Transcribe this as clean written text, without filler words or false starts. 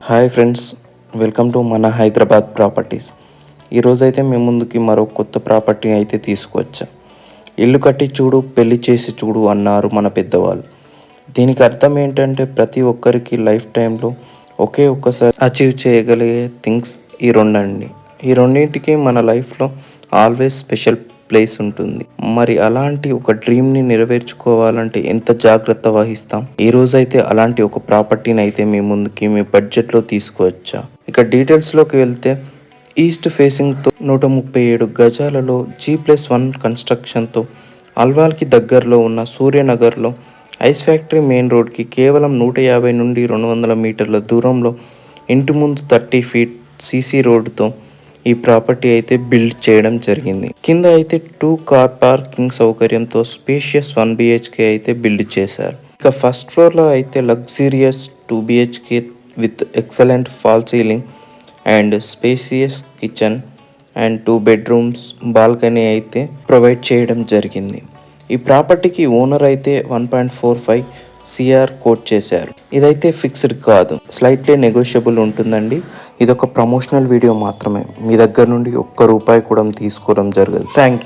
Hi friends, welcome to మన Hyderabad properties. ఈరోజైతే మేము ముందుకి మరో కొత్త ప్రాపర్టీ అయితే తీసుకువచ్చా. ఇల్లు కట్టి చూడు, పెళ్లి చేసి చూడు అన్నారు మన పెద్దవాళ్ళు. దీనికి అర్థం ఏంటంటే ప్రతి ఒక్కరికి లైఫ్ టైంలో ఒక్కసారి అచీవ్ చేయగలిగే థింగ్స్ ఈ రెండండి. ఈ రెండింటికి మన లైఫ్లో ఆల్వేస్ స్పెషల్ ప్లేస్ ఉంటుంది. మరి అలాంటి ఒక డ్రీమ్ని నెరవేర్చుకోవాలంటే ఎంత జాగ్రత్త వహిస్తాం. ఈ రోజైతే అలాంటి ఒక ప్రాపర్టీని అయితే మీ ముందుకి మీ బడ్జెట్లో తీసుకువచ్చా. ఇక డీటెయిల్స్లోకి వెళ్తే, ఈస్ట్ ఫేసింగ్తో 137 గజాలలో G+1 కన్స్ట్రక్షన్తో అల్వాల్కి దగ్గరలో ఉన్న సూర్యనగర్లో ఐస్ ఫ్యాక్టరీ మెయిన్ రోడ్కి కేవలం 150 నుండి 200 మీటర్ల దూరంలో ఇంటి ముందు 30 ఫీట్ సీసీ రోడ్డుతో ఈ ప్రాపర్టీ అయితే బిల్డ్ చేయడం జరిగింది. కింద అయితే 2 కార్ పార్కింగ్ సౌకర్యంతో స్పేషియస్ 1 BHK అయితే బిల్డ్ చేశారు. ఇక ఫస్ట్ ఫ్లోర్లో అయితే luxurious 2 BHK with excellent fall ceiling and spacious kitchen and 2 bedrooms balcony అయితే ప్రొవైడ్ చేయడం జరిగింది. ఈ ప్రాపర్టీకి ఓనర్ అయితే 1.45 CR కోట్ చేశారు. ఇదైతే ఫిక్స్డ్ కాదు, స్లైట్లీ నెగోషియబుల్ ఉంటుందండి. ఇదొక ప్రమోషనల్ వీడియో మాత్రమే. మీ దగ్గర నుండి ఒక్క రూపాయి కూడా తీసుకోవడం జరగదు. Thank you.